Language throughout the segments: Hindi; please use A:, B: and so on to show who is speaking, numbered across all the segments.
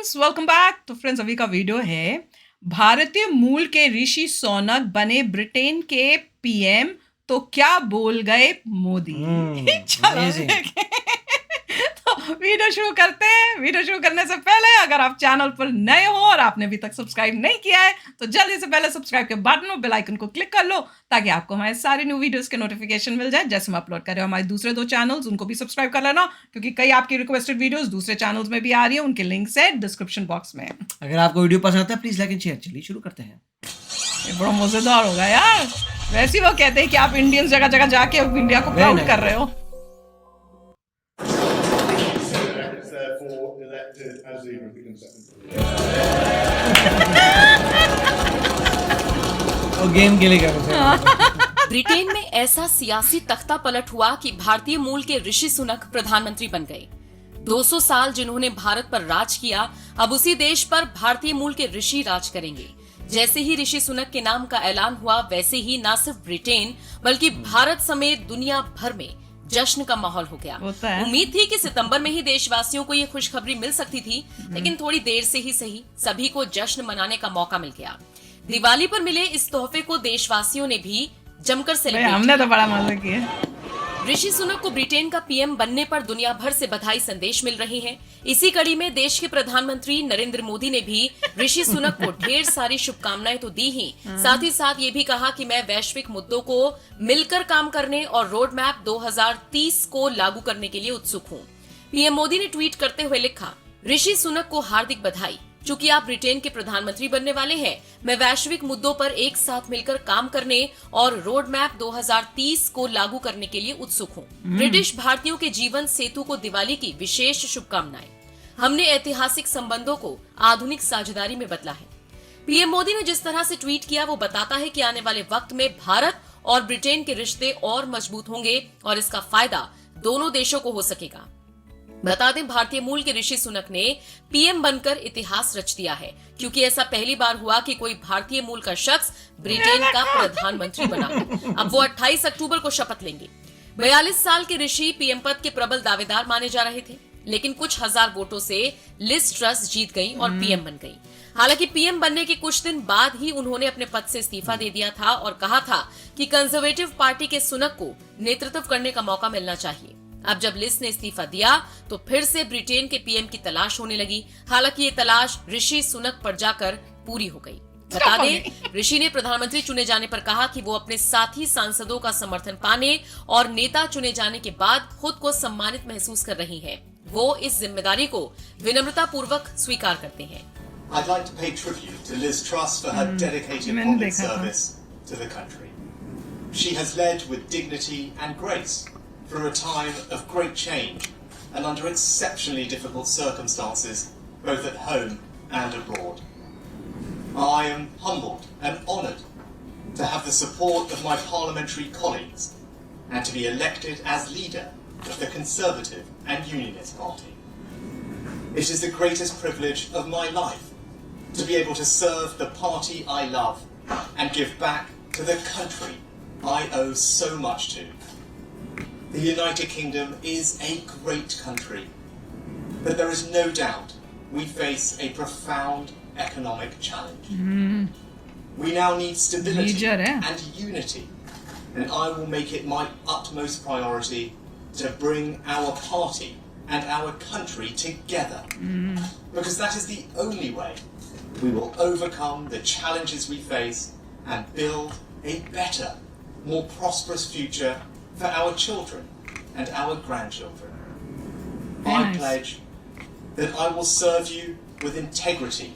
A: Friends, welcome back. तो फ्रेंड्स, अभी का वीडियो है भारतीय मूल के ऋषि सुनक बने ब्रिटेन के पीएम, तो क्या बोल गए मोदी। चलो
B: amazing.
A: देखें। तो वीडियो शुरू करते हैं। वीडियो शुरू करने से पहले अगर आप चैनल पर नए हो और आपने अभी तक सब्सक्राइब नहीं किया है तो जल्दी से पहले सब्सक्राइब के बटन और बेल आइकन को क्लिक कर लो ताकि आपको हमारे सारे न्यू वीडियोस के नोटिफिकेशन मिल जाए जैसे हम अपलोड कर रहे हो। हमारे दूसरे 2 चैनल्स उनको भी सब्सक्राइब कर लेना क्योंकि कई आपकी रिक्वेस्टेड वीडियोस दूसरे चैनल्स में भी आ रही है। उनके लिंक्स है डिस्क्रिप्शन बॉक्स में।
B: अगर आपको वीडियो पसंद आता है प्लीज लाइक एंड शेयर। चलिए शुरू करते हैं।
A: ये बड़ा मजेदार होगा यार। वैसे ही वो कहते हैं कि आप इंडियंस जगह जगह जाके अब इंडिया को प्राउड कर रहे हो।
B: गेम खेलेगा।
C: ब्रिटेन में ऐसा सियासी तख्ता पलट हुआ कि भारतीय मूल के ऋषि सुनक प्रधानमंत्री बन गए। 200 साल जिन्होंने भारत पर राज किया, अब उसी देश पर भारतीय मूल के ऋषि राज करेंगे। जैसे ही ऋषि सुनक के नाम का ऐलान हुआ, वैसे ही न सिर्फ ब्रिटेन बल्कि भारत समेत दुनिया भर में जश्न का माहौल हो गया। उम्मीद थी कि सितंबर में ही देशवासियों को ये खुशखबरी मिल सकती थी, लेकिन थोड़ी देर से ही सही सभी को जश्न मनाने का मौका मिल गया। दिवाली पर मिले इस तोहफे को देशवासियों ने भी जमकर सेलिब्रेट।
A: हमने तो बड़ा मजा किया।
C: ऋषि सुनक को ब्रिटेन का पीएम बनने पर दुनिया भर से बधाई संदेश मिल रहे हैं। इसी कड़ी में देश के प्रधानमंत्री नरेंद्र मोदी ने भी ऋषि सुनक को ढेर सारी शुभकामनाएं तो दी ही, साथ ही साथ ये भी कहा कि मैं वैश्विक मुद्दों को मिलकर काम करने और रोड मैप 2030 को लागू करने के लिए उत्सुक हूँ। पीएम मोदी ने ट्वीट करते हुए लिखा, ऋषि सुनक को हार्दिक बधाई। चूंकि आप ब्रिटेन के प्रधानमंत्री बनने वाले हैं, मैं वैश्विक मुद्दों पर एक साथ मिलकर काम करने और रोड मैप 2030 को लागू करने के लिए उत्सुक हूँ। ब्रिटिश भारतीयों के जीवन सेतु को दिवाली की विशेष शुभकामनाएं। हमने ऐतिहासिक संबंधों को आधुनिक साझेदारी में बदला है। पीएम मोदी ने जिस तरह से ट्वीट किया वो बताता है कि आने वाले वक्त में भारत और ब्रिटेन के रिश्ते और मजबूत होंगे और इसका फायदा दोनों देशों को हो सकेगा। बता दें, भारतीय मूल के ऋषि सुनक ने पीएम बनकर इतिहास रच दिया है, क्योंकि ऐसा पहली बार हुआ कि कोई भारतीय मूल का शख्स ब्रिटेन का प्रधानमंत्री बना। अब वो 28 अक्टूबर को शपथ लेंगे। 42 साल के ऋषि पीएम पद के प्रबल दावेदार माने जा रहे थे, लेकिन कुछ हजार वोटों से लिज ट्रस जीत गई और पीएम बन गई। हालांकि पीएम बनने के कुछ दिन बाद ही उन्होंने अपने पद से इस्तीफा दे दिया था और कहा था कि कंजर्वेटिव पार्टी के सुनक को नेतृत्व करने का मौका मिलना चाहिए। अब जब लिज ने इस्तीफा दिया तो फिर से ब्रिटेन के पीएम की तलाश होने लगी। हालांकि ये तलाश ऋषि सुनक पर जाकर पूरी हो गई। बता दें, ऋषि ने प्रधानमंत्री चुने जाने पर कहा कि वो अपने साथी सांसदों का समर्थन पाने और नेता चुने जाने के बाद खुद को सम्मानित महसूस कर रही हैं। वो इस जिम्मेदारी को विनम्रता पूर्वक स्वीकार करते हैं।
D: I'd like to pay tribute to Liz Truss for her dedicated public service to the country. She has led with dignity and grace through a time of great change and under exceptionally difficult circumstances, both at home and abroad. I am humbled and honoured to have the support of my parliamentary colleagues and to be elected as leader of the Conservative and Unionist Party. It is the greatest privilege of my life to be able to serve the party I love and give back to the country I owe so much to. The United Kingdom is a great country, but there is no doubt we face a profound economic challenge. We now need stability and unity, and I will make it my utmost priority to bring our party and our country together, because that is the only way we will overcome the challenges we face and build a better, more prosperous future for our children and our grandchildren. I pledge that I will serve you with integrity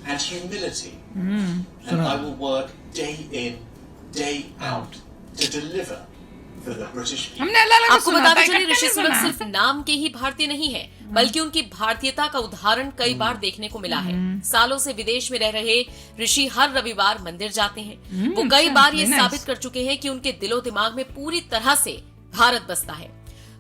D: and humility, and I will work day in, day out to deliver for the British people.
C: आपको बताते चले, ऋषि सुनक सिर्फ नाम के ही भारतीय नहीं है, बल्कि उनकी भारतीयता का उदाहरण कई बार देखने को मिला है। सालों से विदेश में रह रहे ऋषि हर रविवार मंदिर जाते हैं। वो कई बार ये साबित कर चुके हैं कि उनके दिलो दिमाग में पूरी तरह से भारत बसता है।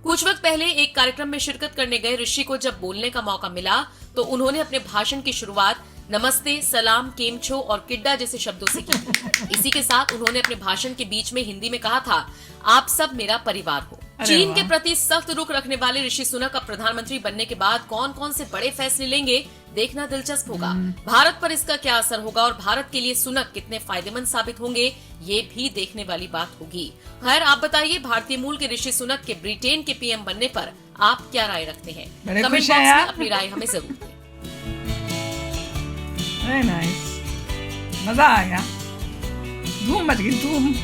C: कुछ वक्त पहले एक कार्यक्रम में शिरकत करने गए ऋषि को जब बोलने का मौका मिला तो उन्होंने अपने भाषण की शुरुआत नमस्ते, सलाम, केमछो और किड्डा जैसे शब्दों से की। इसी के साथ उन्होंने अपने भाषण के बीच में हिंदी में कहा था, आप सब मेरा परिवार हो। चीन के प्रति सख्त रुख रखने वाले ऋषि सुनक का प्रधानमंत्री बनने के बाद कौन कौन से बड़े फैसले लेंगे, देखना दिलचस्प होगा। भारत पर इसका क्या असर होगा और भारत के लिए सुनक कितने फायदेमंद साबित होंगे, ये भी देखने वाली बात होगी। खैर, आप बताइए, भारतीय मूल के ऋषि सुनक के ब्रिटेन के पीएम बनने पर आप क्या राय रखते हैं? कमेंट बॉक्स में अपनी राय हमें जरूर दें।
A: वेरी नाइस, मजा आ गया, धूम मच गई, धूम।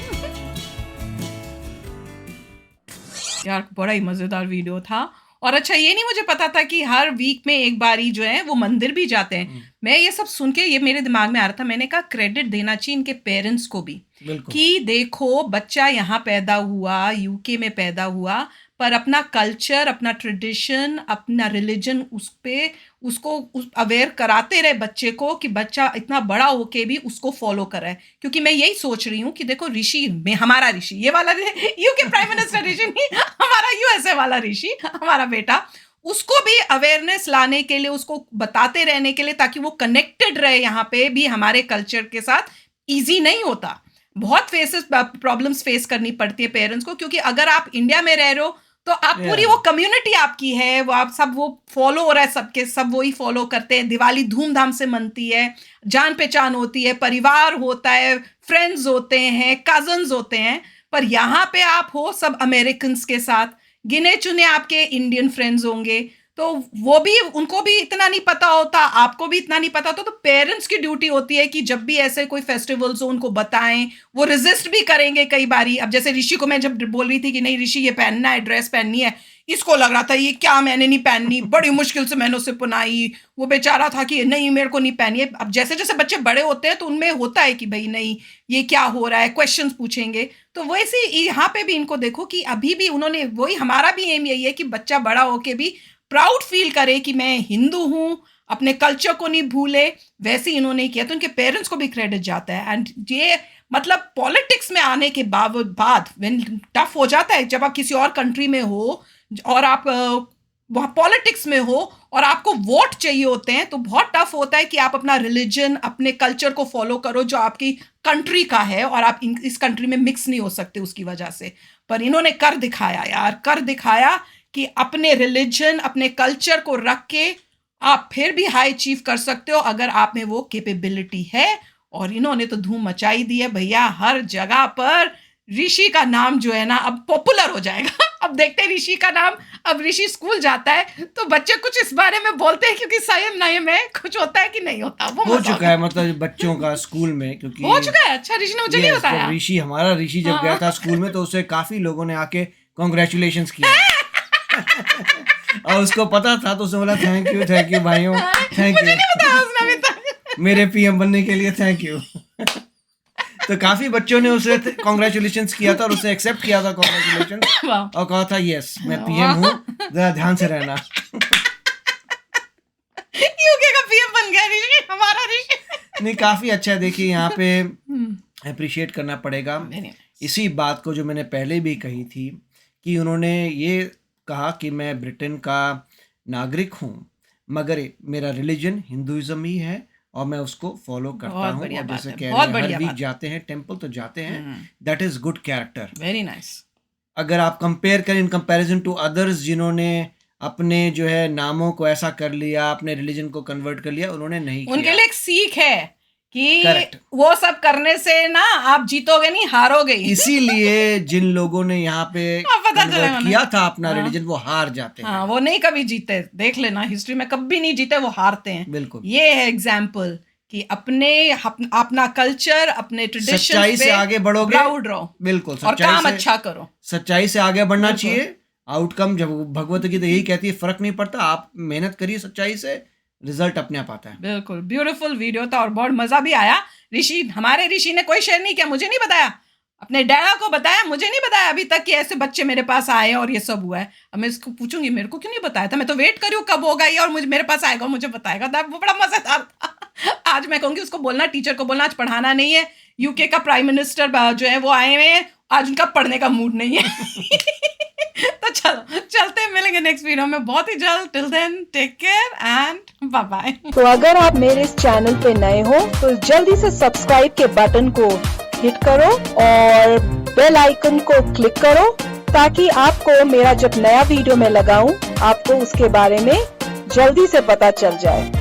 A: यार बड़ा ही मजेदार वीडियो था। और अच्छा, ये नहीं मुझे पता था कि हर वीक में एक बारी जो है वो मंदिर भी जाते हैं। मैं ये सब सुन के ये मेरे दिमाग में आ रहा था, मैंने कहा क्रेडिट देना चाहिए इनके पेरेंट्स को भी, कि देखो बच्चा यहाँ पैदा हुआ, यूके में पैदा हुआ, पर अपना कल्चर, अपना ट्रेडिशन, अपना रिलीजन उसको अवेयर कराते रहे बच्चे को, कि बच्चा इतना बड़ा होके भी उसको फॉलो कर रहा है। क्योंकि मैं यही सोच रही हूँ कि देखो ऋषि में, हमारा ऋषि, ये वाला यूके प्राइम मिनिस्टर ऋषि नहीं, हमारा यूएसए वाला ऋषि, हमारा बेटा, उसको भी अवेयरनेस लाने के लिए, उसको बताते रहने के लिए, ताकि वो कनेक्टेड रहे यहाँ पे भी हमारे कल्चर के साथ। ईजी नहीं होता, बहुत प्रॉब्लम्स फेस करनी पड़ती है पेरेंट्स को, क्योंकि अगर आप इंडिया में रह रहे हो तो आप पूरी वो कम्युनिटी आपकी है, वो आप सब वो फॉलो हो रहा है, सबके सब वही फॉलो करते हैं। दिवाली धूमधाम से मनती है, जान पहचान होती है, परिवार होता है, फ्रेंड्स होते हैं, कजन्स होते हैं। पर यहाँ पे आप हो सब अमेरिकन के साथ, गिने चुने आपके इंडियन फ्रेंड्स होंगे, तो वो भी, उनको भी इतना नहीं पता होता, आपको भी इतना नहीं पता होता। तो पेरेंट्स की ड्यूटी होती है कि जब भी ऐसे कोई फेस्टिवल्स हो उनको बताएं। वो रेजिस्ट भी करेंगे कई बारी। अब जैसे ऋषि को मैं जब बोल रही थी कि नहीं ऋषि ये पहनना है, ड्रेस पहननी है, इसको लग रहा था ये क्या, मैंने नहीं पहननी, बड़ी मुश्किल से मैंने उसे पुनाई। वो बेचारा था कि नहीं मेरे को नहीं पहनी है। अब जैसे जैसे बच्चे बड़े होते हैं तो उनमें होता है कि भाई नहीं ये क्या हो रहा है, क्वेश्चंस पूछेंगे। तो वैसे यहाँ पे भी इनको देखो कि अभी भी उन्होंने वही, हमारा भी एम यही है कि बच्चा बड़ा होके भी प्राउड फील करे कि मैं हिंदू हूँ, अपने कल्चर को नहीं भूले। वैसे इन्होंने किया तो उनके पेरेंट्स को भी क्रेडिट जाता है। एंड ये मतलब पॉलिटिक्स में आने के बाद व्हेन टफ हो जाता है, जब आप किसी और कंट्री में हो और आप वहाँ पॉलिटिक्स में हो और आपको वोट चाहिए होते हैं, तो बहुत टफ होता है कि आप अपना रिलीजन, अपने कल्चर को फॉलो करो जो आपकी कंट्री का है, और आप इस कंट्री में मिक्स नहीं हो सकते उसकी वजह से। पर इन्होंने कर दिखाया यार, कर दिखाया कि अपने रिलीजन, अपने कल्चर को रख के आप फिर भी हाई अचीव कर सकते हो अगर आप में वो कैपेबिलिटी है। और इन्होंने तो धूम मचाई दी है भैया, हर जगह पर ऋषि का नाम जो है ना अब पॉपुलर हो जाएगा। अब देखते हैं ऋषि का नाम, अब ऋषि स्कूल जाता है तो बच्चे कुछ इस बारे में बोलते हैं, क्योंकि संयम नयम है, कुछ होता है कि नहीं होता। वो
B: हो चुका है, मतलब बच्चों का स्कूल में, क्योंकि
A: हो चुका है। अच्छा, ऋषि ने मुझे नहीं बताया।
B: ऋषि, हमारा ऋषि जब गया था स्कूल में तो उसे काफी लोगों ने आके कॉन्ग्रेचुलेशंस किया। और उसको पता था तो उसने बोला थैंक यू भाइयों, थैंक यू,
A: मुझे नहीं बताया उसने अभी तक,
B: मेरे पीएम बनने के लिए थैंक यू। तो काफी बच्चों ने उसे कॉन्ग्रेचुलेशंस किया था और उसे एक्सेप्ट किया था कॉन्ग्रेचुलेशंस, और कहा था यस मैं पीएम हूँ, जरा ध्यान से रहना।
A: यूके का पीएम बन गया ऋषि, हमारा ऋषि।
B: नहीं, काफी अच्छा है। देखिए यहाँ पे अप्रिशिएट करना पड़ेगा इसी बात को जो मैंने पहले भी कही थी, कि उन्होंने ये कहा कि मैं ब्रिटेन का नागरिक हूँ, मगर मेरा रिलीजन हिंदुइज्म ही है और मैं उसको फॉलो करता हूँ। और जैसे कह रहे हैं हर वीक जाते हैं टेम्पल, तो जाते हैं, that is good character.
A: Very nice.
B: अगर आप कंपेयर करें इन कंपैरिजन टू अदर्स जिन्होंने अपने जो है नामों को ऐसा कर लिया, अपने रिलीजन को कन्वर्ट कर लिया, उन्होंने नहीं किया।
A: उनके लिए एक सीख है कि
B: Correct.
A: वो सब करने से ना आप जीतोगे नहीं, हारोगे।
B: इसीलिए जिन लोगों ने यहाँ पे कन्वर्ट किया था अपना रिलीजन, वो हार जाते हैं।
A: हाँ, वो नहीं कभी जीते, देख लेना हिस्ट्री में कभी नहीं जीते, वो हारते हैं।
B: बिल्कुल,
A: ये है एग्जाम्पल कि अपना कल्चर, अपने ट्रेडिशन
B: सच्चाई से आगे बढ़ोगे,
A: प्राउड रहो,
B: बिल्कुल,
A: और काम अच्छा करो,
B: सच्चाई से आगे बढ़ना चाहिए। आउटकम, जब भगवत गीता यही कहती है, फर्क नहीं पड़ता, आप मेहनत करिए सच्चाई से, रिजल्ट अपने आप आता है।
A: बिल्कुल, ब्यूटीफुल वीडियो था और बहुत मजा भी आया। ऋषि, हमारे ऋषि ने कोई शेयर नहीं किया, मुझे नहीं बताया, अपने डैडा को बताया, मुझे नहीं बताया अभी तक कि ऐसे बच्चे मेरे पास आए और ये सब हुआ है। अब मैं इसको पूछूंगी मेरे को क्यों नहीं बताया था, मैं तो वेट कर रही हूँ कब होगा ये और मुझे मेरे पास आएगा और मुझे बताएगा। वो बड़ा मजेदार था। आज मैं कहूँगी उसको बोलना, टीचर को बोलना आज पढ़ाना नहीं है, यूके का प्राइम मिनिस्टर जो है वो आए हुए हैं, आज उनका पढ़ने का मूड नहीं है। तो चलो चलते हैं, मिलेंगे नेक्स्ट वीडियो में बहुत ही जल्द। Till then take care and bye bye.
E: तो अगर आप मेरे इस चैनल पे नए हो तो जल्दी से सब्सक्राइब के बटन को हिट करो और बेल आइकन को क्लिक करो ताकि आपको मेरा जब नया वीडियो मैं लगाऊं आपको उसके बारे में जल्दी से पता चल जाए।